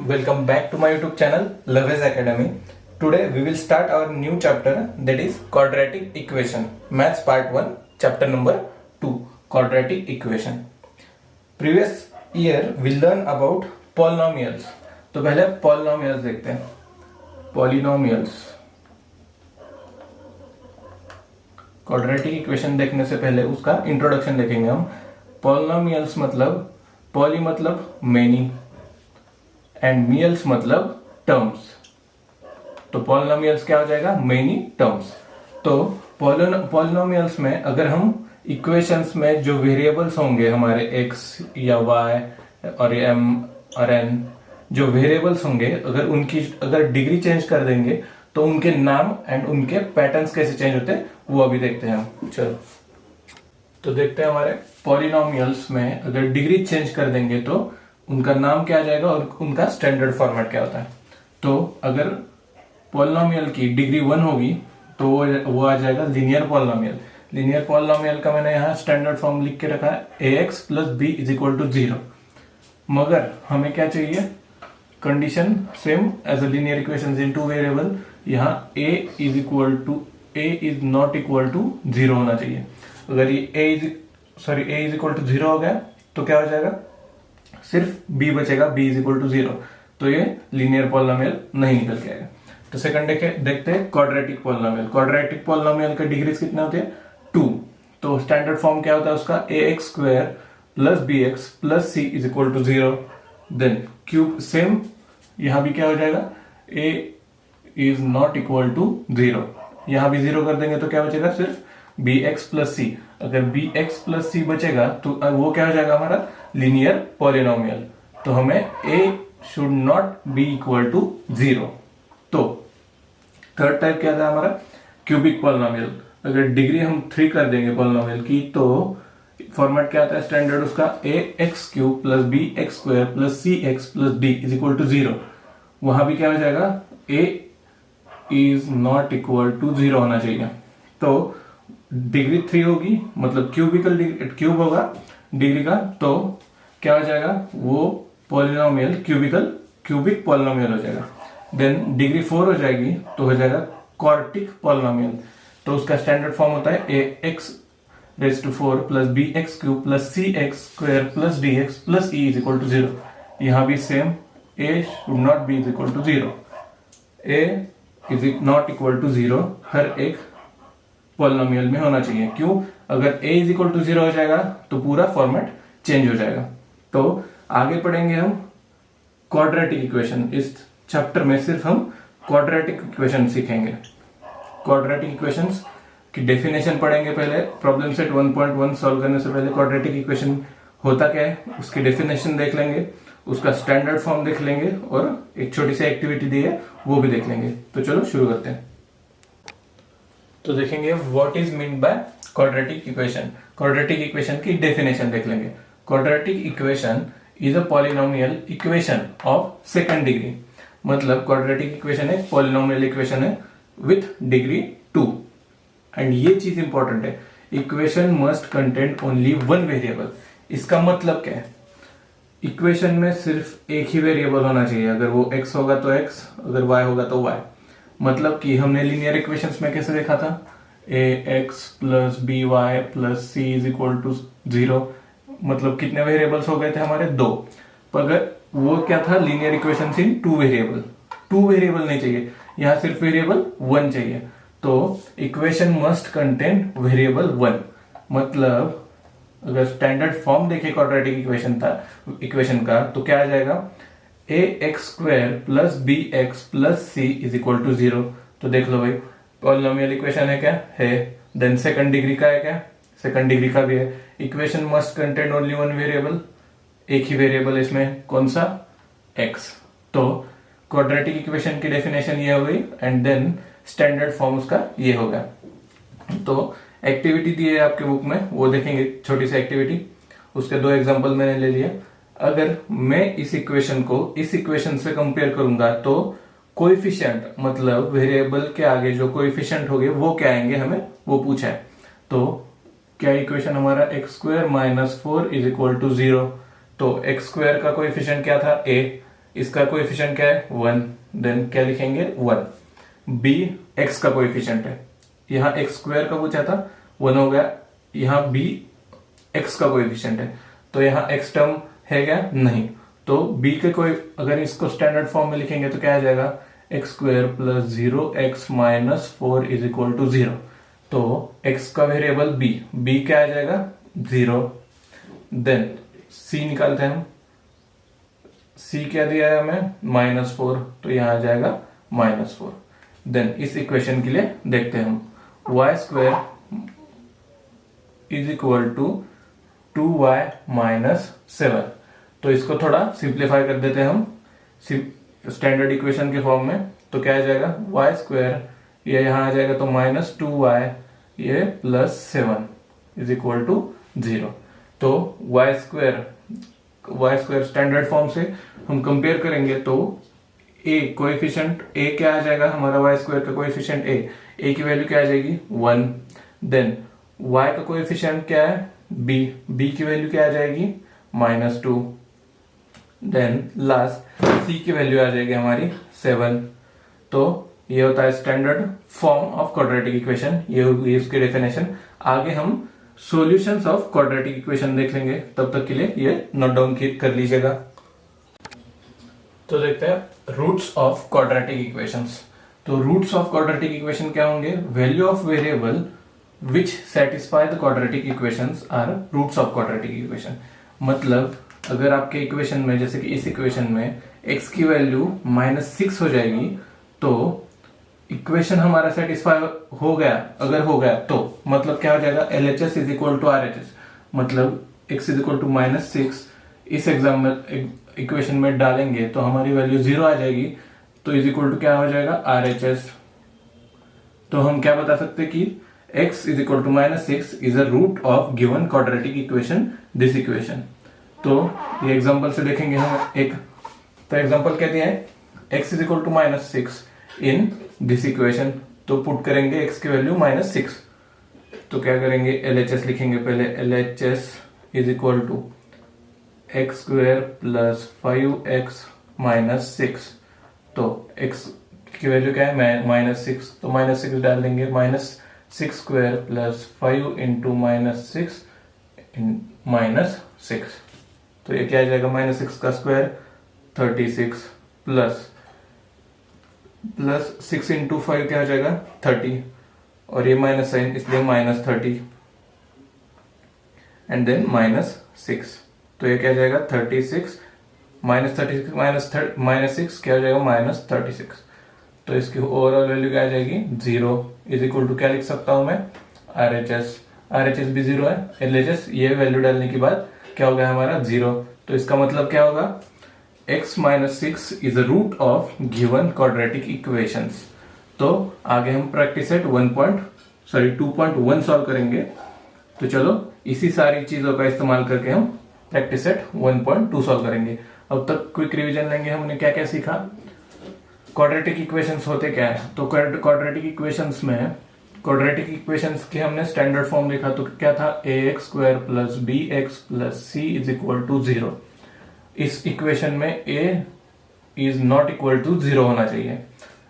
Welcome back to my YouTube channel Love's Academy. Today we will start our new chapter, that is quadratic equation. Maths part 1, chapter number 2, quadratic equation. Previous year we learn about polynomials. तो पहले polynomials देखते हैं. Polynomials. Quadratic equation देखने से पहले उसका introduction देखेंगे हम. पॉलिनोमियल्स मतलब पॉली मतलब मेनी एंड मियल्स मतलब टर्म्स. तो पॉलिनोमियल्स क्या हो जाएगा? Many terms. तो पॉलिनोमियल्स में अगर हम इक्वेशंस में जो वेरिएबल्स होंगे हमारे x या y और m और n, जो वेरिएबल्स होंगे अगर डिग्री चेंज कर देंगे तो उनके नाम एंड उनके पैटर्न्स कैसे चेंज होते हैं वो अभी देखते हैं हम. चलो तो देखते हैं हमारे पॉलिनोमियल्स में अगर डिग्री चेंज कर देंगे तो उनका नाम क्या आ जाएगा और उनका स्टैंडर्ड फॉर्मेट क्या होता है. तो अगर पॉलिनोमियल की डिग्री 1 होगी तो वो आ जाएगा लीनियर पॉलिनोमियल. लीनियर पॉलिनोमियल का मैंने यहाँ स्टैंडर्ड फॉर्म लिख के रखा है ax plus b is equal to 0. मगर हमें क्या चाहिए? Condition same as a linear equation in two variable. यहाँ a is not equal to 0 होना चाहिए. अगर ये a इज इक्वल टू 0 हो गया तो क्या हो जाएगा? सिर्फ b बचेगा, b इज इक्वल टू 0. तो ये लीनियर पॉलिनोमियल नहीं निकल के आएगा. तो सेकंड देखते हैं क्वाड्रेटिक पॉलिनोमियल. क्वाड्रेटिक पॉलिनोमियल का डिग्रीज कितने होते हैं? 2. तो स्टैंडर्ड फॉर्म क्या होता है उसका? ax square plus bx plus c is equal to 0. Then cube same यहां भी क्या हो जाएगा? a is not equal to 0. यहां भी 0 कर देंगे तो क्या बचेगा? सिर्फ bx प्लस c. अगर bx प्लस c बचेगा तो वो क्या हो जाएगा हमारा? Linear polynomial. तो हमें a should not be equal to 0. तो थर्ड टाइप क्या था हमारा? Cubic polynomial. अगर डिग्री हम 3 कर देंगे पॉलिनोमियल की तो फॉर्मेट क्या आता है स्टैंडर्ड उसका? ax cube plus bx square plus cx plus d is equal to 0. वहां भी क्या हो जाएगा? a is not equal to 0 होना चाहिए. तो डिग्री 3 होगी मतलब क्यूब होगा डिग्री का, तो क्या हो जाएगा? वो पॉलिनोमियल क्यूबिक पॉलिनोमियल हो जाएगा. देन डिग्री 4 हो जाएगी तो हो जाएगा क्वाड्रेटिक पॉलिनोमियल. तो उसका स्टैंडर्ड फॉर्म होता है ax raise to 4 plus bx cube plus cx square plus dx plus e is equal to 0. यहां भी same a should not be is equal to 0. a is not equal to 0 हर एक polynomial में होना चाहिए. क्यों? अगर a इज इक्वल टू 0 हो जाएगा तो पूरा फॉर्मेट चेंज हो जाएगा. तो आगे पढ़ेंगे हम क्वाड्रेटिक इक्वेशन. इस चैप्टर में सिर्फ हम क्वाड्रेटिक इक्वेशन सीखेंगे. क्वाड्रेटिक इक्वेशंस की डेफिनेशन पढ़ेंगे पहले. प्रॉब्लम सेट 1.1 सॉल्व करने से पहले क्वाड्रेटिक इक्वेशन होता क्या है उसकी डेफिनेशन देख लेंगे, उसका स्टैंडर्ड फॉर्म देख लेंगे और एक छोटी सी एक्टिविटी दी है वो भी देख लेंगे. तो चलो शुरू करते हैं. तो देखेंगे what is mean by quadratic equation. Quadratic equation की डेफिनेशन देख लेंगे. Quadratic equation is a polynomial equation of second degree. मतलब क्वाड्रेटिक इक्वेशन एक पॉलिनोमियल इक्वेशन है विथ डिग्री 2. एंड ये चीज इंपॉर्टेंट है, equation must contain only one variable. इसका मतलब क्या है? इक्वेशन में सिर्फ एक ही वेरिएबल होना चाहिए. अगर वो x होगा तो x, अगर y होगा तो y. मतलब कि हमने लीनियर इक्वेशंस में कैसे देखा था? ax plus by plus c is equal to 0. मतलब कितने वेरिएबल्स हो गए थे हमारे? 2. पर अगर वो क्या था? लीनियर इक्वेशंस इन 2 वेरिएबल. 2 वेरिएबल नहीं चाहिए, यहां सिर्फ वेरिएबल 1 चाहिए. तो इक्वेशन मस्ट कंटेन वेरिएबल 1. मतलब अगर स्टैंडर्ड फॉर्म देखे क्वाड्रेटिक इक्वेशन का तो क्या आ जाएगा? ax square plus bx plus c is equal to 0. तो देख लो भाई पॉलिनोमियल इक्वेशन है क्या? है. देन सेकंड डिग्री का है क्या? सेकंड डिग्री का भी है. Equation must contain only one variable. एक ही वेरिएबल इसमें, कौन सा? x. तो क्वाड्रेटिक इक्वेशन की डेफिनेशन ये हो गई एंड देन स्टैंडर्ड फॉर्म उसका ये होगा. तो एक्टिविटी दी है आपके बुक में, वो देखेंगे छोटी सी एक्टिविटी. उसके 2 एग्जांपल मैंने ले लिए. अगर मैं इस इक्वेशन को इस इक्वेशन से कंपेयर करूंगा तो कोएफिशिएंट मतलब वेरिएबल के आगे जो कोएफिशिएंट होंगे वो क्या आएंगे हमें वो पूछा है. तो क्या इक्वेशन हमारा x square minus 4 is equal to 0। तो एक्स स्क्वायर का कोएफिशिएंट क्या था a, इसका कोएफिशिएंट क्या है 1, देन क्या लिखेंगे 1। b x का कोएफिशिएंट है, यहाँ एक्स स्क्वायर का पूछा था 1 हो गया, यहाँ b x का कोएफिशिएंट है, तो यहाँ x टर्म है क्या नहीं, तो b के कोई अगर इसको स्टैंडर्ड फॉर्म में लिखेंगे तो क्या आ जाएगा x square plus 0x minus 4 is equal to 0। तो x का वेरिएबल b क्या आ जाएगा 0। देन c निकालते हैं हम, c क्या दिया है हमें -4, तो यहां आ जाएगा -4। देन इस इक्वेशन के लिए देखते हैं हम y square is equal to 2y minus 7। तो इसको थोड़ा सिंप्लीफाई कर देते हैं हम स्टैंडर्ड इक्वेशन के फॉर्म में, तो क्या आ जाएगा y स्क्वायर, ये यहां आ जाएगा तो -2y ये +7 इज इक्वल टू 0। तो y स्क्वायर स्टैंडर्ड फॉर्म से हम कंपेयर करेंगे तो a कोएफिशिएंट a क्या आ जाएगा हमारा y स्क्वायर का कोएफिशिएंट a की वैल्यू क्या आ जाएगी 1। देन y का कोएफिशिएंट क्या है b की वैल्यू क्या आ जाएगी -2। देन लास्ट c की वैल्यू आ जाएगी हमारी 7। तो ये होता है standard form of quadratic equation, ये होगी इसकी डेफिनेशन। आगे हम सॉल्यूशंस ऑफ क्वाड्रेटिक इक्वेशन देख लेंगे, तब तक के लिए ये नोट डाउन कर लीजिएगा। तो देखते हैं रूट्स ऑफ क्वाड्रेटिक इक्वेशंस। तो रूट्स ऑफ क्वाड्रेटिक इक्वेशन क्या होंगे, value of variable which satisfy the quadratic equations are roots of quadratic equation. मतलब अगर आपके इक्वेशन में, जैसे कि इस इक्वेशन में x की वैल्यू -6 हो जाएगी, तो इक्वेशन हमारा सेटिस्फाई हो गया, अगर हो गया तो मतलब क्या हो जाएगा LHS is equal to RHS, मतलब x इज इक्वल टू -6 इस एग्जाम में इक्वेशन में डालेंगे तो हमारी वैल्यू 0 आ जाएगी, तो इज इक्वल टू क्या हो जाएगा RHS। तो हम क्या बता सकते हैं कि x is equal to -6 is a root of given quadratic equation this equation. तो ये एग्जांपल से देखेंगे हम एक, तो एग्जांपल क्या दिया है x is equal to -6 in this equation, तो पुट करेंगे x की वैल्यू -6, तो क्या करेंगे LHS लिखेंगे पहले, LHS is equal to x square plus 5x minus 6। तो x की वैल्यू क्या है -6, तो -6 डाल देंगे, -6 स्क्वायर प्लस 5 इंटू -6 -6, तो ये क्या आ जाएगा -6 का स्क्वायर 36 प्लस 6 इंटू 5 क्या हो जाएगा 30, और ये माइनस साइन इसलिए -30 एंड देन -6, तो ये क्या हो जाएगा 36 -6 क्या हो जाएगा -36। तो इसकी ओवरऑल वैल्यू क्या आ जाएगी 0 इज इक्वल टू क्या लिख सकता हूं मैं RHS भी 0 है, LHS ये वैल्यू डालने के बाद क्या हो गया हमारा 0। तो इसका मतलब क्या होगा x -6 is a root of given quadratic equations. तो आगे हम प्रैक्टिस सेट 2.1 सॉल्व करेंगे। तो चलो इसी सारी चीजों का इस्तेमाल करके हम प्रैक्टिस सेट 1.2 सॉल्व करेंगे। अब तक क्विक रिवीजन लेंगे, हमने क्या क्या सीखा, क्वाड्रेटिक इक्वेशंस होते क्या है। तो क्वाड्रेटिक इक्वेशंस की हमने स्टैंडर्ड फॉर्म देखा, तो क्या था ax square plus bx plus c is equal to 0। इस इक्वेशन में a is not equal to 0 होना चाहिए।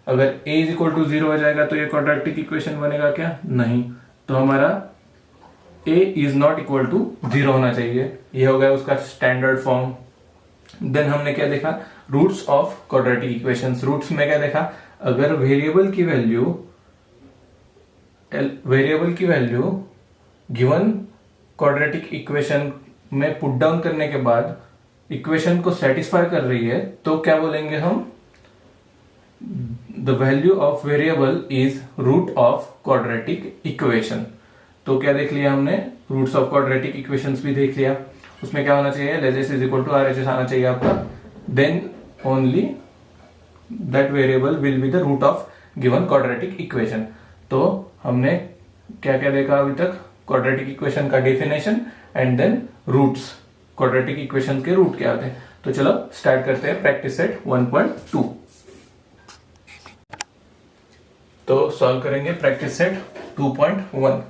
अगर a इज इक्वल टू 0 हो जाएगा तो ये क्वाड्रेटिक इक्वेशन बनेगा क्या, नहीं। तो हमारा a is not equal to 0 होना चाहिए, ये हो गया उसका स्टैंडर्ड फॉर्म। देन हमने क्या देखा, roots of quadratic equations. Roots में क्या देखा, अगर वेरिएबल की वैल्यू गिवन क्वाड्रेटिक इक्वेशन में पुट डाउन करने के बाद इक्वेशन को सेटिस्फाई कर रही है, तो क्या बोलेंगे हम, the value of variable is root of quadratic equation. तो क्या देख लिया हमने, रूट्स ऑफ क्वाड्रेटिक इक्वेशंस भी देख लिया। उसमें क्या होना चाहिए, LHS is equal to RHS आना चाहिए आपका, then only that variable will be the root of given quadratic equation. तो हमने क्या क्या देखा अभी तक, क्वाड्रेटिक इक्वेशन का definition and then roots, quadratic equation के रूट क्या होते हैं। तो चलो स्टार्ट करते हैं प्रैक्टिस सेट 1.2। तो सॉल्व करेंगे प्रैक्टिस सेट 2.1।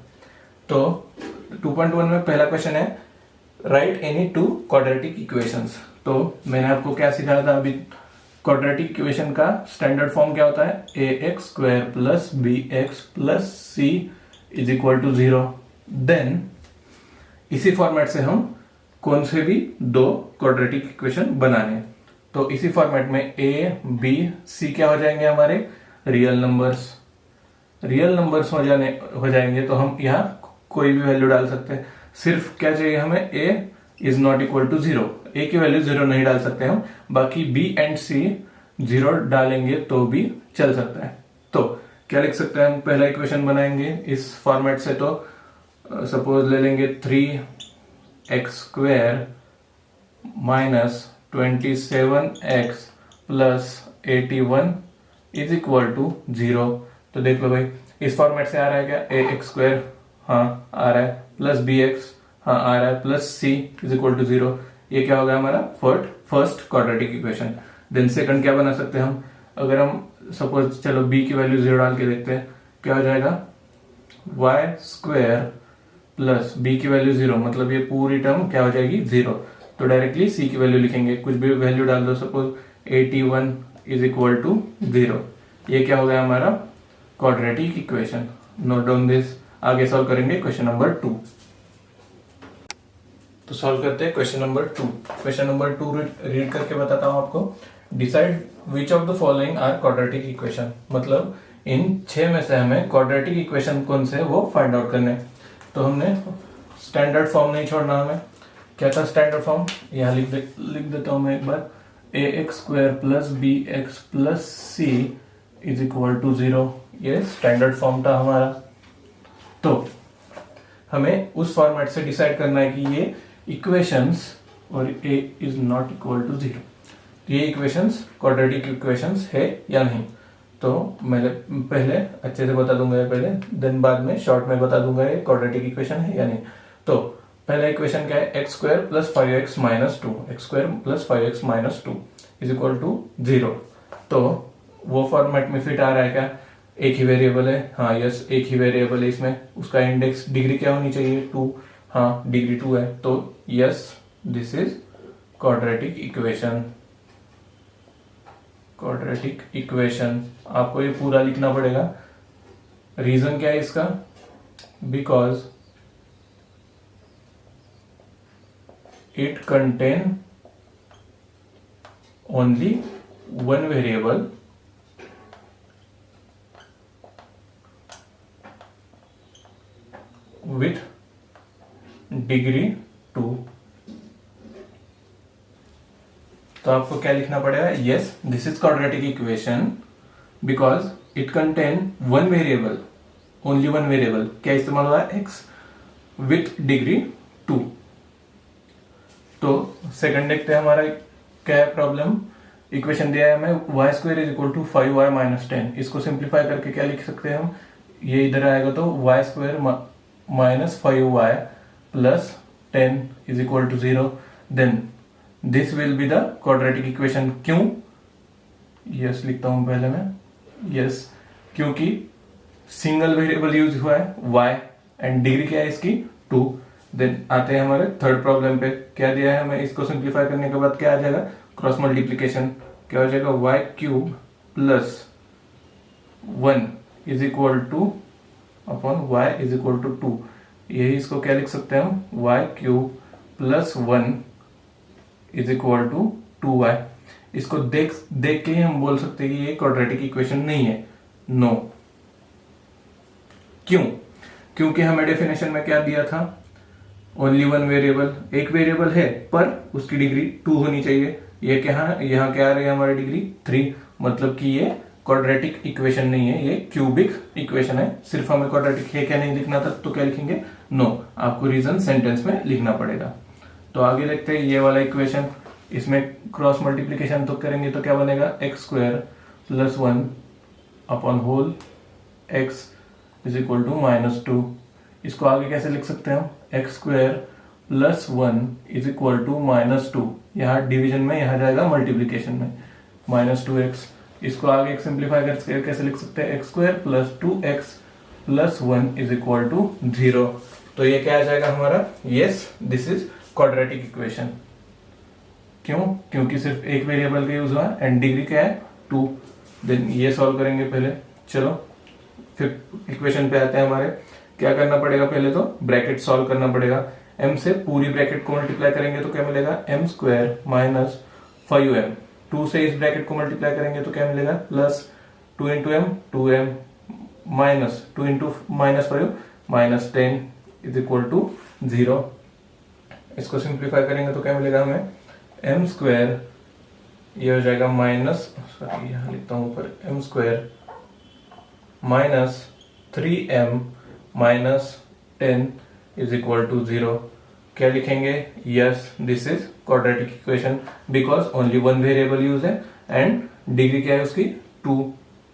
तो 2.1 में पहला क्वेश्चन है write any two quadratic equations. तो मैंने आपको क्या सिखाया था अभी, क्वाड्रेटिक इक्वेशन का स्टैंडर्ड फॉर्म क्या होता है, ax square plus bx plus c is equal to 0। Then इसी फॉर्मेट से हम कौन से भी दो क्वाड्रेटिक इक्वेशन बनाने हैं। तो इसी फॉर्मेट में a b c क्या हो जाएंगे हमारे रियल नंबर्स। रियल नंबर्स हो जाएंगे तो हम यहाँ कोई भी वैल्यू डाल सकते हैं। सिर्फ क्या चाहिए हमें, a is not equal to 0, a की वैल्यू 0 नहीं डाल सकते हम, बाकी b एंड c 0 डालेंगे तो भी चल सकता है। तो क्या लिख सकते हैं हम, पहला इक्वेशन बनाएंगे इस फॉर्मेट से। तो सपोज ले लेंगे 3x square minus 27x plus 81 is equal to 0। तो देख लो भाई, इस फॉर्मेट से आ रहा है क्या, ax स्क्वायर हाँ आ रहा है, प्लस bx हाँ आ रहा है, plus c is equal to 0। ये क्या होगा हमारा first quadratic equation. Then second क्या बना सकते हैं हम, अगर हम सपोज चलो b की वैल्यू 0 डाल के देखते हैं, क्या हो जाएगा, y स्क्वायर प्लस b की वैल्यू 0, मतलब ये पूरी टर्म क्या हो जाएगी 0। तो डायरेक्टली c की वैल्यू लिखेंगे, कुछ भी वैल्यू डाल दो, सपोज 81 इज इक्वल टू 0। ये क्या हो गया हमारा quadratic equation. Note down this. आगे सॉल्व करेंगे क्वेश्चन नंबर 2। तो सॉल्व करते हैं question number 2। Question number 2 read करके बताता हूं आपको। Decide which of the following are quadratic equation, मतलब इन 6 में से हमें क्वाड्रेटिक इक्वेशन कौन से है वो फाइंड आउट करने। तो हमने स्टैंडर्ड फॉर्म नहीं छोड़ना हमें। क्या था स्टैंडर्ड फॉर्म, यहाँ लिख देता हूं मैं एक बार, ax square plus bx plus c is equal to 0। ये स्टैंडर्ड फॉर्म था हमारा। तो हमें उस फॉर्मेट से डिसाइड करना है कि ये इक्वेशंस और a is not equal to 0, ये इक्वेशंस क्वाड्रेटिक इक्वेशंस है या नहीं। तो मैं पहले अच्छे से बता दूंगा पहले, देन बाद में शॉर्ट में बता दूंगा ये क्वाड्रेटिक इक्वेशन है या नहीं। तो पहला इक्वेशन क्या है, x square plus 5x minus 2, x square plus 5x minus 2 is equal to 0। तो वो फॉर्मेट में फिट आ रहा है क्या, एक ही वेरिएबल है, हाँ यस एक ही वेरिएबल है इसमें, उसका इंडेक्स डिग्री क्या होनी चाहिए 2, हाँ डिग्री 2 है। तो yes this is quadratic equation. Quadratic equation आपको ये पूरा लिखना पड़ेगा। रीजन क्या है इसका, because it contain only one variable with degree 2। तो आपको क्या लिखना पड़ेगा, yes this is quadratic equation because it contain one variable, only one variable. क्या इस्तेमाल हुआ है, x विथ डिग्री 2। तो सेकंड देखते हैं हमारा क्या है प्रॉब्लम। इक्वेशन दिया है हमें y square is equal to 5y minus 10। इसको सिंप्लीफाई करके क्या लिख सकते हैं हम, ये इधर आएगा तो y square minus 5y plus 10 is equal to 0। Then this will be the quadratic equation. क्यों, यस लिखता हूं पहले मैं, यस क्योंकि सिंगल वेरिएबल यूज हुआ है y एंड डिग्री क्या है इसकी 2। देन आते हैं हमारे थर्ड प्रॉब्लम पे, क्या दिया है हमें, इसको सिंप्लीफाई करने के बाद क्या आ जाएगा, क्रॉस मल्टीप्लीकेशन, क्या हो जाएगा y cube plus 1 is equal to upon y is equal to 2। यही इसको क्या लिख सकते हैं हम, y cube plus 1 is equal to 2y। इसको देख के ही हम बोल सकते हैं कि ये क्वाड्रेटिक इक्वेशन नहीं है। नो, क्यों, क्योंकि हमें डेफिनेशन में क्या दिया था, ओनली वन वेरिएबल, एक वेरिएबल है पर उसकी डिग्री 2 होनी चाहिए। ये क्या है, यहाँ क्या आ रही है हमारी डिग्री 3, मतलब कि ये क्वाड्रेटिक इक्वेशन नहीं है, ये क्यूबिक इक्वेशन है। सिर्फ हमें क्वाड्रेटिक है क्या नहीं लिखना था, तो क्या लिखेंगे, नो, आपको रीजन सेंटेंस में लिखना पड़ेगा। तो आगे देखते हैं ये वाला इक्वेशन, इसमें क्रॉस मल्टीप्लीकेशन तो करेंगे तो क्या बनेगा, x square plus 1 upon whole x is equal to minus 2। इसको आगे कैसे लिख सकते हैं हम, x square plus 1 is equal to minus 2। यहाँ डिवीजन में, यहाँ जाएगा मल्टीप्लीकेशन में, माइनस 2x। इसको आगे सिंप्लीफाई करके कैसे लिख सकते हैं, x square plus 2x plus 1 is equal to 0। तो ये क्या आ जाएगा हमारा, yes this is quadratic equation. क्यों? क्योंकि सिर्फ एक वेरिएबल का यूज हुआ एंड डिग्री क्या है 2। देन ये सॉल्व करेंगे पहले। चलो फिर इक्वेशन पे आते हैं हमारे। क्या करना पड़ेगा, पहले तो ब्रैकेट सॉल्व करना पड़ेगा। m से पूरी ब्रैकेट को मल्टीप्लाई करेंगे तो क्या मिलेगा, m स्क्वायर माइनस 5m। 2 से इस ब्रैकेट को मल्टीप्लाई करेंगे तो क्या मिलेगा, plus 2 into M 2m minus 2 into minus 5 minus 10 is equal to 0। इसको सिंप्लीफाई करेंगे तो क्या मिलेगा हमें, m स्क्वायर ये हो जाएगा माइनस, सॉरी यहाँ लिखता हूँ ऊपर, m square minus 3m minus 10 is equal to 0। क्या लिखेंगे, yes this is quadratic equation because only one variable use है एंड डिग्री क्या है उसकी 2।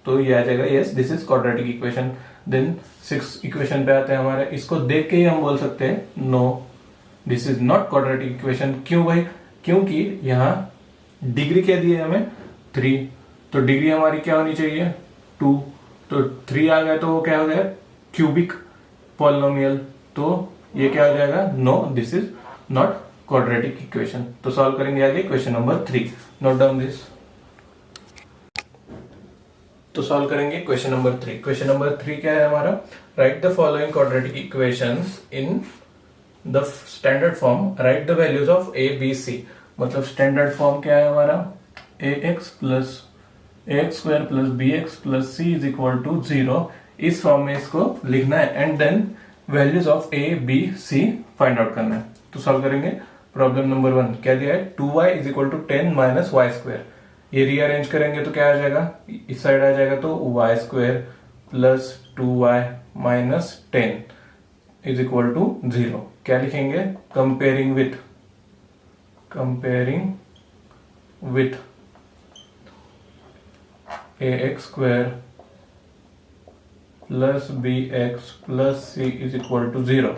तो ये आ जाएगा yes this is quadratic equation. Then 6 equation पे आते हैं हमारे। इसको देख के ही हम बोल सकते हैं no this is not quadratic equation. क्यों भाई, क्योंकि यहाँ डिग्री क्या दी है हमें 3, तो डिग्री हमारी क्या होनी चाहिए 2, तो 3 आ गया तो वो क्या हो गया क्यूबिक पॉलिनोमियल। तो ये क्या हो जाएगा, no this is not quadratic equation. तो सॉल्व करेंगे आगे question number 3। Note down this. तो सॉल्व करेंगे क्वेश्चन नंबर 3। क्वेश्चन नंबर 3 क्या है हमारा, write the following quadratic equations in the standard form, write the values of A B C. मतलब standard form क्या है हमारा, ax plus X square plus B X plus C is equal to 0। इस फॉर्म में इसको लिखना है and then values of A B C find out करना है। तो सॉल्व करेंगे प्रॉब्लम नंबर 1। क्या दिया है, 2y is equal to 10 minus Y square. ये रीअरेंज करेंगे तो क्या आ जाएगा, इस साइड आ जाएगा तो Y square plus 2y minus 10 is equal to 0। क्या लिखेंगे, comparing with ax square plus B X plus C is equal to 0।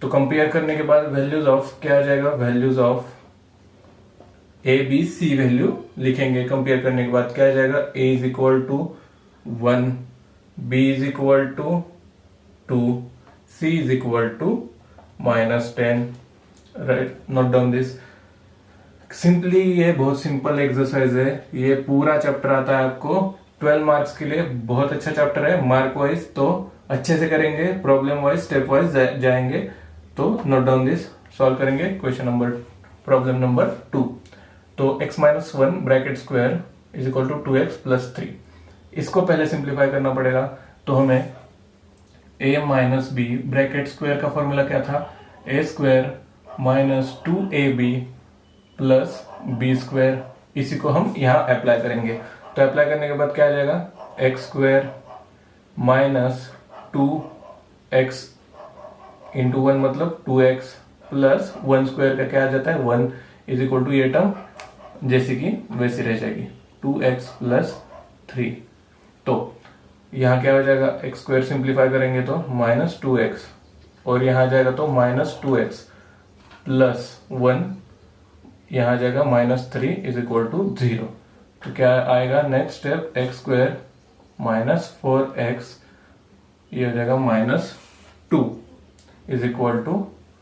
तो कंपेयर करने के बाद वैल्यूज ऑफ क्या आ जाएगा, values of A B C value लिखेंगे। कंपेयर करने के बाद क्या आ जाएगा, a is equal to 1, b is equal to 2, c is equal to minus 10। Right, note down this. Simply ये बहुत सिंपल एक्सरसाइज है। ये पूरा चैप्टर आता है आपको 12 मार्क्स के लिए। बहुत अच्छा चैप्टर है मार्क वाइज, तो अच्छे से करेंगे, प्रॉब्लम वाइज स्टेप वाइज जाएंगे। तो नोट डाउन दिस। सॉल्व करेंगे क्वेश्चन नंबर, प्रॉब्लम नंबर 2। तो x minus 1 bracket square is equal to 2x plus 3। इसको पहले सिंप्लीफाई करना पड़ेगा। तो हमें a minus B bracket square का फॉर्मूला क्या था, a square minus 2ab plus B square. इसी को हम यहाँ अप्लाई करेंगे। तो अप्लाई करने के बाद क्या आ जाएगा, x square minus 2x into 1 मतलब 2x प्लस 1 स्क्वायर का क्या आ जाता है 1 इज इक्वल टू ये टर्म जैसे कि वैसी रह जाएगी 2x प्लस 3। तो यहाँ क्या हो जाएगा, एक्स स्क्वायर सिंप्लीफाई करेंगे तो माइनस 2x और यहाँ आ जाएगा तो माइनस 2x प्लस 1 यहाँ आ जाएगा माइनस 3 इज इक्वल टू 0। तो क्या आएगा next step, x square minus 4x ये हो जाएगा माइनस 2 इज इक्वल टू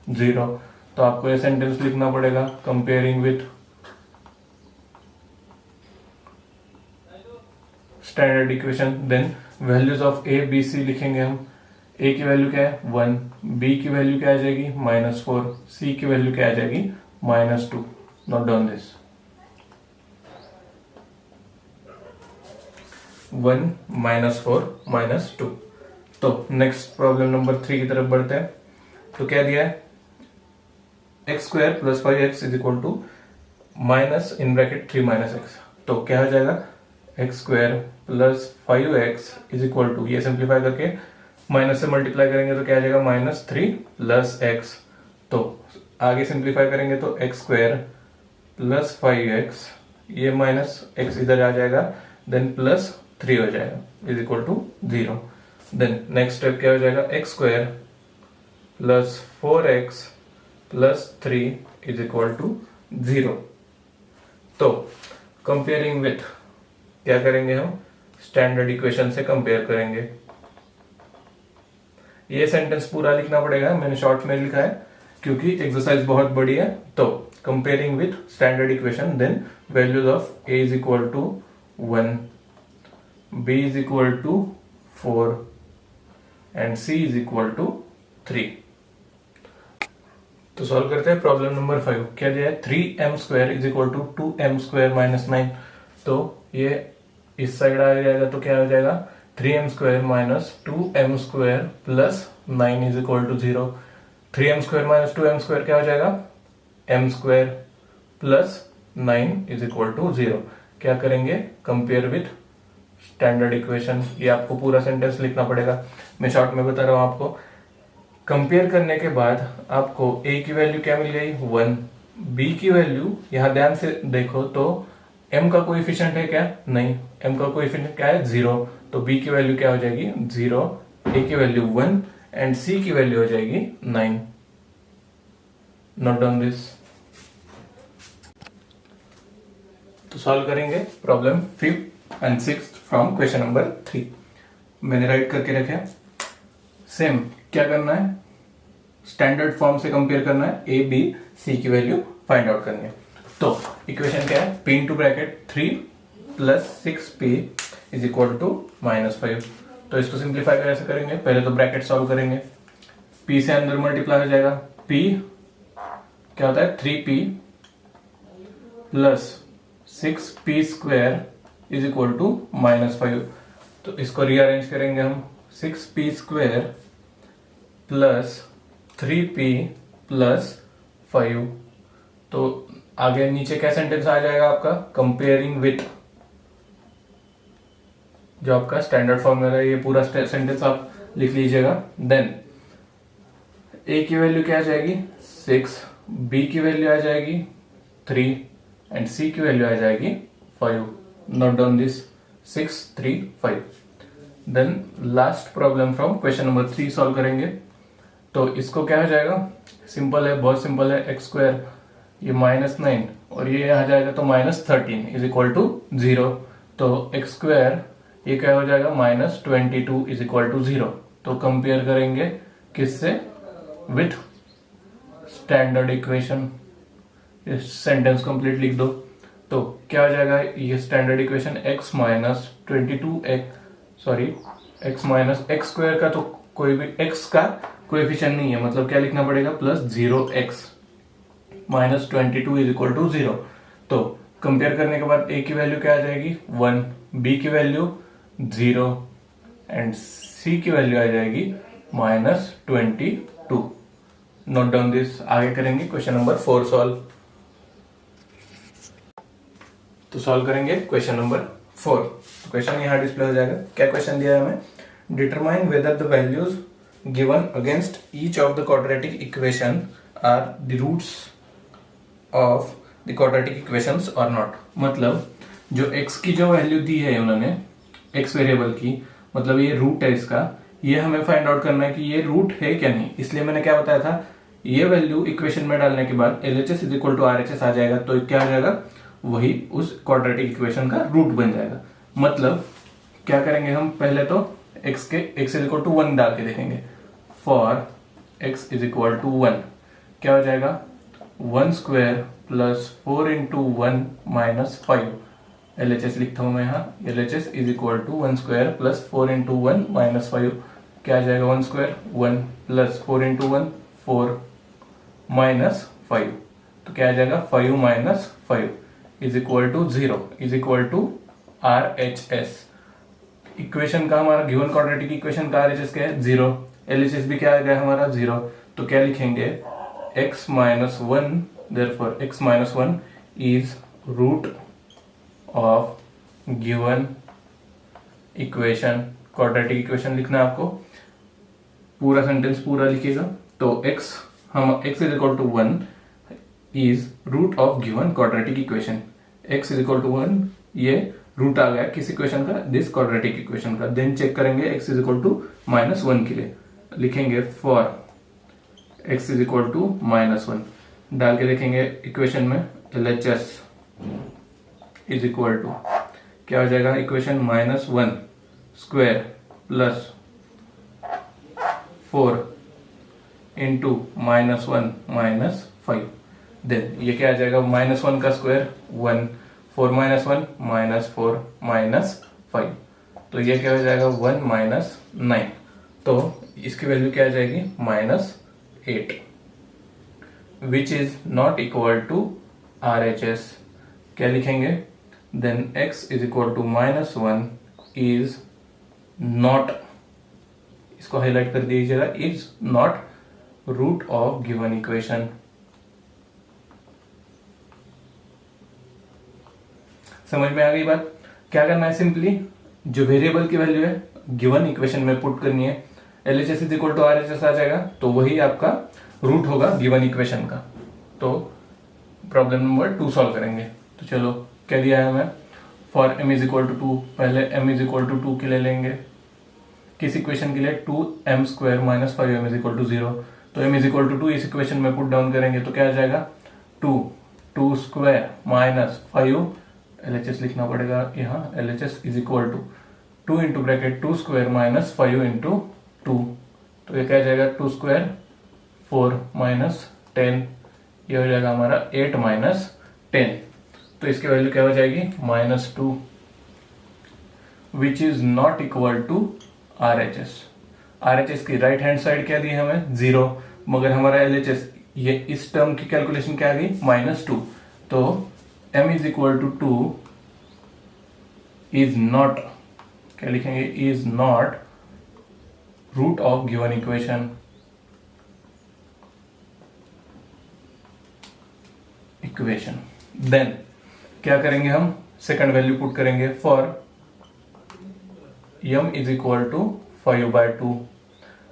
0। तो आपको ये सेंटेंस लिखना पड़ेगा, comparing with standard equation. Then values of A B C लिखेंगे हम। ए की वैल्यू क्या है 1, बी की वैल्यू क्या आ जाएगी माइनस 4, सी की वैल्यू क्या आ जाएगी minus 2। Note down this. 1 minus 4 minus 2। तो नेक्स्ट प्रॉब्लम नंबर 3 की तरफ बढ़ते हैं। तो क्या दिया है, X square plus 5x is equal to minus in bracket 3 minus X. तो क्या हो जाएगा, x square plus 5x is equal to, ये सिंप्लीफाई करके माइनस से मल्टीप्लाई करेंगे तो क्या आ जाएगा माइनस 3 प्लस एक्स। तो आगे सिंप्लीफाई करेंगे तो एक्स स्क्वायर प्लस 5x ये माइनस x इधर आ जाएगा, देन प्लस 3 हो जाएगा is equal to 0। Then next step क्या हो जाएगा, x square plus 4x plus 3 is equal to 0। तो कंपेयरिंग विथ क्या करेंगे हम, स्टैंडर्ड इक्वेशन से कंपेयर करेंगे। ये सेंटेंस पूरा लिखना पड़ेगा, मैंने शॉर्ट में लिखा है क्योंकि एक्सरसाइज बहुत बड़ी है। तो comparing with standard equation, then values of A is equal to 1, B is equal to 4 and C is equal to 3। तो सॉल्व करते हैं प्रॉब्लम नंबर 5। क्या दिया है, 3m² is equal to 2m² minus 9। तो ये इस साइड आ जाएगा तो क्या हो जाएगा, 3m² minus 2m² plus 9 is equal to 0। 3m² minus 2m² क्या हो जाएगा, m² plus 9 is equal to 0। क्या करेंगे, कंपेयर विथ स्टैंडर्ड इक्वेशन। ये आपको पूरा सेंटेंस लिखना पड़ेगा, मैं शॉर्ट में बता रहा हूं आपको। कंपेयर करने के बाद आपको a की वैल्यू क्या मिल गई, 1, b की वैल्यू, यहां ध्यान से देखो तो m का कोएफिशिएंट है क्या, नहीं, m का कोएफिशिएंट क्या है, 0। तो b की वैल्यू क्या हो जाएगी, 0, a की वैल्यू 1 एंड c की वैल्यू हो जाएगी 9। Note down this. तो सॉल्व करेंगे problem 5th and 6th from question number 3। मैंने राइट करके रखे। सेम क्या करना है, स्टैंडर्ड फॉर्म से कंपेयर करना है, ए बी सी की वैल्यू फाइंड आउट करनी है। तो इक्वेशन क्या है, p into bracket 3 plus 6p is equal to -5। तो इसको सिंप्लीफाई कैसे करेंगे, पहले तो ब्रैकेट सॉल्व करेंगे, p से अंदर मल्टीप्लाई हो जाएगा, p क्या होता है 3p plus 6p² is equal to -5। तो इसको रीअरेंज करेंगे हम, 6p² प्लस 3p प्लस 5। तो आगे नीचे क्या सेंटेंस आ जाएगा आपका, कंपेयरिंग विथ, जो आपका स्टैंडर्ड फॉर्मूला है, ये पूरा सेंटेंस आप लिख लीजिएगा। देन a की वैल्यू क्या आ जाएगी 6, b की वैल्यू आ जाएगी 3 एंड c की वैल्यू आ जाएगी 5। Note down this, 6, 3, 5। Then last problem from question number 3 solve करेंगे। तो इसको क्या हो जाएगा, सिंपल है, बहुत सिंपल है, x², ये -9 और ये आ जाएगा तो -13 इज इक्वल टू 0। तो x² ये क्या हो जाएगा, -22 इज इक्वल टू 0। तो कंपेयर करेंगे किससे, with standard equation. Sentence complete लिख दो। तो क्या हो जाएगा, ये standard equation x minus 22x, sorry x minus x² का तो कोई भी x का कोएफिशिएंट नहीं है, मतलब क्या लिखना पड़ेगा, plus 0x minus 22 is equal to 0। तो कंपेयर करने के बाद a की वैल्यू क्या आ जाएगी 1, b की वैल्यू 0 एंड c की वैल्यू आ जाएगी -22। Note down this. आगे करेंगे क्वेश्चन नंबर 4 सॉल्व। तो सॉल्व करेंगे क्वेश्चन नंबर 4। तो क्वेश्चन यहाँ डिस्प्ले हो जाएगा। क्या क्वेश्चन दिया है हमें, determine whether the values given against each of the quadratic equation are the roots of the quadratic equations और नॉट। मतलब जो x की जो वैल्यू दी है उन्होंने, x वेरिएबल की, मतलब ये रूट है इसका, ये हमें फाइंड आउट करना है कि ये रूट है क्या नहीं। इसलिए मैंने क्या बताया था, ये वैल्यू इक्वेशन में डालने के बाद LHS is equal to RHS आ जाएगा, तो क्या हो जाएगा, वही उस क्वाड्रेटिक इक्वेशन का रूट बन जाएगा। मतलब क्या करेंगे हम, पहले तो x इज इक्वल टू 1 डाल के देखेंगे। For x is equal to 1 क्या हो जाएगा, 1² प्लस 4 इंटू 1 माइनस 5। LHS लिखता हूं मैं यहाँ, LHS is equal to 1² plus 4 into 1 minus 5। क्या आ जाएगा, 1² 1 प्लस 4 इंटू 1 4 माइनस 5। तो क्या आ जाएगा, 5 minus 5 is equal to 0 is equal to RHS। Equation का हमारा गिवन क्वाड्रेटिक इक्वेशन का RHS क्या है, 0। LHS भी क्या आ गया हमारा, 0। तो क्या लिखेंगे, x minus 1, therefore x minus 1 is root of given equation. Quadratic equation लिखना है आपको, पूरा सेंटेंस पूरा लिखिएगा। तो x is equal to 1 is root of given quadratic equation. x is equal to 1, ये रूट आ गया किस इक्वेशन का, दिस क्वाड्रेटिक इक्वेशन का। देन चेक करेंगे x इज इक्वल टू -1 के लिए, लिखेंगे for x is equal to -1 डाल के देखेंगे इक्वेशन में, LHS इज इक्वल टू क्या हो जाएगा, इक्वेशन -1² प्लस 4 इंटू -1 -5। देन ये क्या आ जाएगा, -1 का स्क्वायर 1, 4 - 1 -4 -5, तो ये क्या हो जाएगा 1 -9। तो इसकी वैल्यू क्या आ जाएगी -8, which is not equal to RHS। क्या लिखेंगे, then x is equal to -1 is not, इसको हाईलाइट कर दीजिएगा, is not root of given equation. समझ में आ गई बात। क्या करना है, सिंपली जो वेरिएबल की वैल्यू है गिवन इक्वेशन में पुट करनी है। LHS is equal to RHS आ जाएगा, तो वही आपका रूट होगा गिवन इक्वेशन का। तो प्रॉब्लम नंबर 2 सॉल्व करेंगे। तो चलो क्या दिया है हमें, for m is equal to 2, पहले m इज इक्वल टू 2 के लिए लेंगे। किस इक्वेशन के लिए, 2m square minus 5m is equal to 0। तो m इज इक्वल टू 2 इस इक्वेशन में पुट डाउन करेंगे तो क्या आ जाएगा 2 स्क्वायर माइनस 5, LHS लिखना पड़ेगा यहाँ, LHS is equal to 2 into bracket 2 square minus 5 into 2, तो ये क्या आ जाएगा 2 स्क्वायर 4 माइनस 10, ये हो जाएगा हमारा 8 माइनस 10। तो इसकी वैल्यू क्या हो जाएगी -2, which is not equal to RHS। RHS की राइट हैंड साइड क्या दी है हमें 0, मगर हमारा LHS ये इस टर्म की कैलकुलेशन क्या आ गई -2। तो m is equal to 2 is not, क्या लिखेंगे, is not root of given equation. Then क्या करेंगे हम, सेकंड वैल्यू पुट करेंगे, for m is equal to 5/2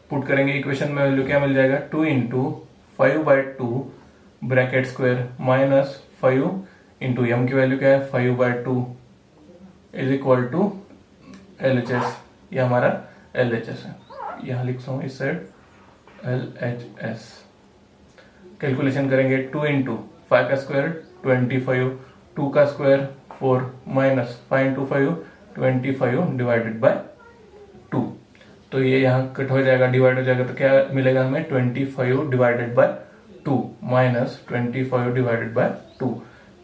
put करेंगे। इक्वेशन में वैल्यू क्या मिल जाएगा 2 into 5/2 bracket square minus 5 into m की वैल्यू क्या है 5/2 इज इक्वल टू LHS, ये हमारा LHS है, यहां लिखता हूं इस साइड LHS। कैलकुलेशन करेंगे 2 इंटू 5 का स्क्वायर 25, 2 का square 4 minus 5 into 5 25 divided by 2, तो ये यहाँ कट हो जाएगा, डिवाइड हो जाएगा, तो क्या मिलेगा हमें 25 divided by 2 minus 25 divided by 2,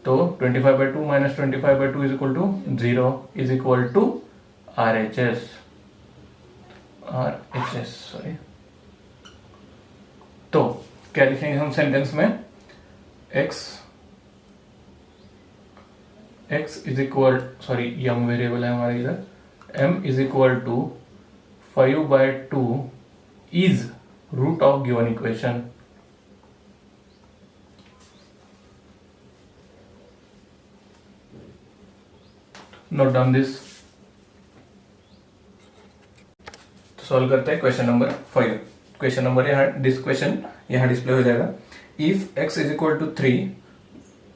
तो 25/2 minus 25/2 is equal to 0 is equal to RHS sorry. तो क्या लिखेंगे हम सेंटेंस में, x is equal, sorry M variable है हमारे इधर, m is equal to 5/2 is root of given equation. Note down this. तो सॉल्व करते हैं क्वेश्चन नंबर 5। क्वेश्चन नंबर यहाँ, दिस क्वेश्चन यहाँ डिस्प्ले हो जाएगा। If x is equal to 3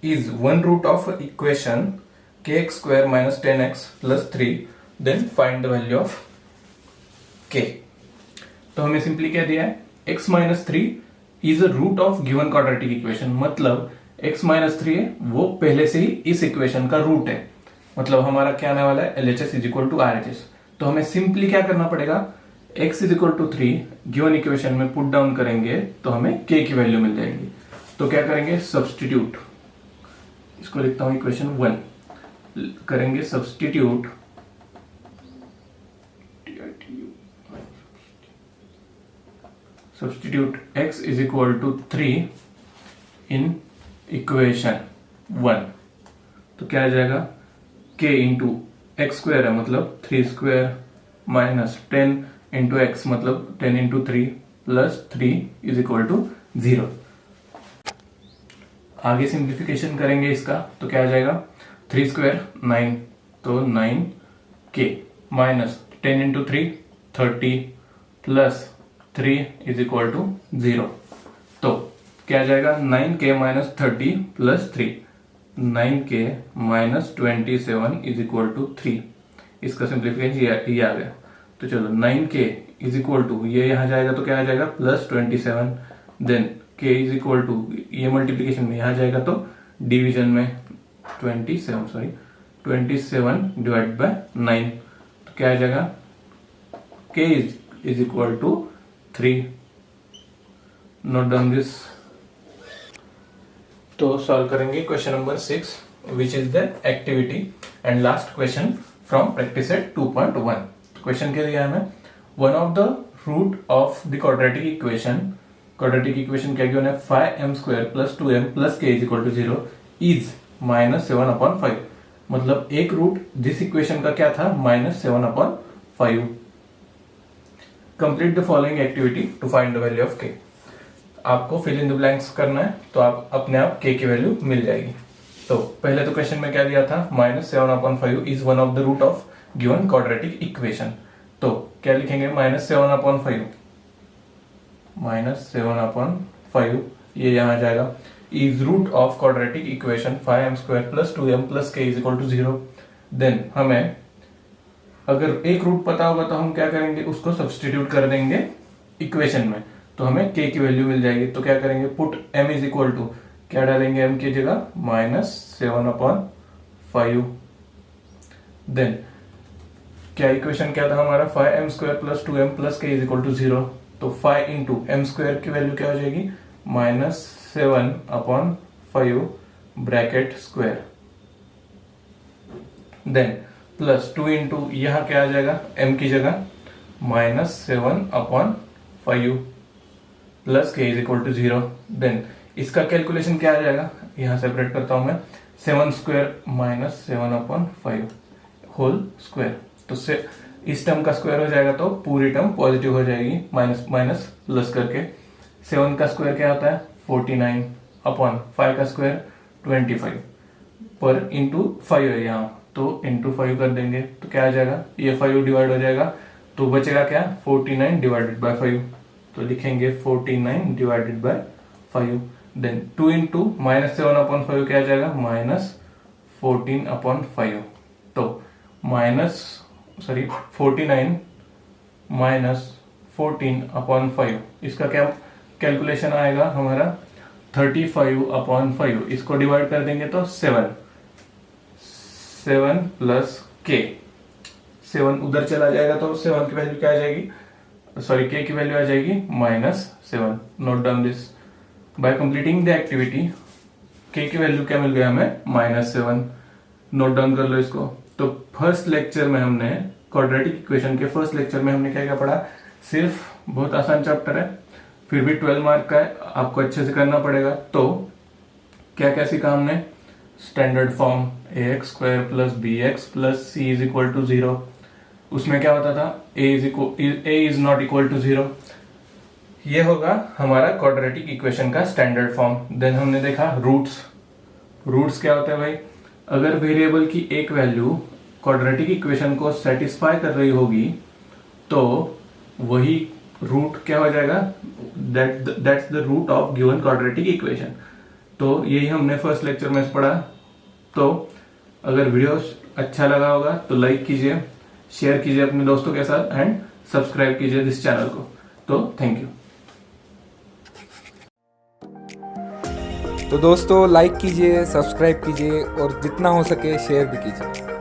is one root of equation kx square minus 10x plus 3, then find the value of k। तो हमें simply क्या दिया है, x minus 3 is a root of given quadratic equation, मतलब x minus 3 है वो पहले से ही इस इक्वेशन का रूट है, मतलब हमारा क्या आने वाला है LHS is equal to RHS। तो हमें सिंपली क्या करना पड़ेगा, x is equal to 3 given equation में पुट डाउन करेंगे तो हमें k की वैल्यू मिल जाएगी। तो क्या करेंगे, सब्स्टिट्यूट, इसको लिखता हूं इक्वेशन 1, करेंगे substitute x is equal to 3 in equation 1, तो क्या आ जाएगा k इंटू एक्स स्क्वायर है मतलब 3 स्क्वायर माइनस 10 इंटू एक्स मतलब 10 into 3 plus 3 is equal to 0। आगे सिंप्लीफिकेशन करेंगे इसका तो क्या आ जाएगा 3 स्क्वायर 9, तो 9k minus 10 into 3 30 plus 3 is equal to 0। तो क्या आ जाएगा 9k minus 30 plus 3, 9k minus 27 is equal to 3। इसका सिंप्लीफिकेशन ये आ गया। तो चलो 9k इज इक्वल टू, ये यहां जाएगा तो क्या आ जाएगा plus 27, then k is equal to, ये मल्टीप्लीकेशन में यहां जाएगा तो डिवीजन में 27 डिवाइड बाय 9, तो क्या आ जाएगा k is equal to 3. Note down this. तो सॉल्व करेंगे question number 6 which is the activity and last question from practice set 2.1. Question क्या दिया है हमें, one of the root of the quadratic equation क्या गिवन है 5m² plus 2m plus k is equal to 0 is -7/5. मतलब एक root जिस equation का क्या था -7/5. Complete the following activity to find the value of k. आपको फिल इन द ब्लैंक्स करना है तो आप अपने आप k की वैल्यू मिल जाएगी. तो पहले तो क्वेश्चन में क्या दिया था -7/5 is one of the root of given quadratic equation. तो क्या लिखेंगे -7/5 ये यहां जाएगा is root of quadratic equation 5m² plus 2m plus k is equal to 0. Then हमें अगर एक रूट पता होगा तो हम क्या करेंगे, उसको सब्सटीट्यूट कर देंगे इक्वेशन में, तो हमें k की वैल्यू मिल जाएगी. तो क्या करेंगे, put m is equal to क्या डालेंगे m की जगह -7/5. देन क्या इक्वेशन क्या था हमारा 5m² plus 2m plus k is equal to 0. तो 5 इंटू m² की वैल्यू क्या हो जाएगी -7/5 bracket square. Then plus 2 into यहां क्या आ जाएगा m की जगह -7/5 plus k is equal to 0. Then इसका कैलकुलेशन क्या आ जाएगा, यहां सेपरेट करता हूं मैं 7² -7/5 होल स्क्वायर. तो से इस टर्म का स्क्वायर हो जाएगा तो पूरी टर्म पॉजिटिव हो जाएगी, माइनस माइनस प्लस करके. 7 का स्क्वायर क्या होता है 49/5 का स्क्वायर 25 पर इंटू 5 है यहाँ, तो इंटू 5 कर देंगे तो क्या आ जाएगा, ये 5 डिवाइड हो जाएगा तो बचेगा क्या 49 डिवाइडेड बाय 5. तो लिखेंगे 49 डिवाइडेड बाय 5. देन 2 इंटू -7/5 क्या आ जाएगा -14/5. तो 49 -14/5 इसका क्या कैलकुलेशन आएगा हमारा 35/5. इसको डिवाइड कर देंगे तो 7 प्लस k. 7 उधर चला जाएगा तो 7 की वैल्यू क्या आ जाएगी, सॉरी k की वैल्यू आ जाएगी -7. Note down this. Bye completing the activity k की वैल्यू क्या मिल गया हमें -7. नोट डाउन कर लो इसको. तो फर्स्ट लेक्चर में हमने क्वाड्रेटिक इक्वेशन के फर्स्ट लेक्चर में हमने क्या क्या पढ़ा, सिर्फ बहुत आसान चैप्टर है फिर भी 12 मार्क का है, आपको अच्छे से करना पड़ेगा. तो क्या क्या सीखा हमने, standard form ax² plus bx plus c is equal to 0. उसमें क्या होता था a is not equal to 0. ये होगा हमारा क्वाड्रेटिक इक्वेशन का स्टैंडर्ड फॉर्म. देन हमने देखा रूट्स क्या होता है भाई, अगर वेरिएबल की एक वैल्यू क्वाड्रेटिक इक्वेशन को सेटिस्फाई कर रही होगी तो वही रूट क्या हो जाएगा, that's the root of given quadratic equation. तो यही हमने फर्स्ट लेक्चर में पढ़ा. तो अगर वीडियो अच्छा लगा होगा तो लाइक कीजिए, शेयर कीजिए अपने दोस्तों के साथ एंड सब्सक्राइब कीजिए इस चैनल को. तो थैंक यू. तो दोस्तों लाइक कीजिए, सब्सक्राइब कीजिए और जितना हो सके शेयर भी कीजिए.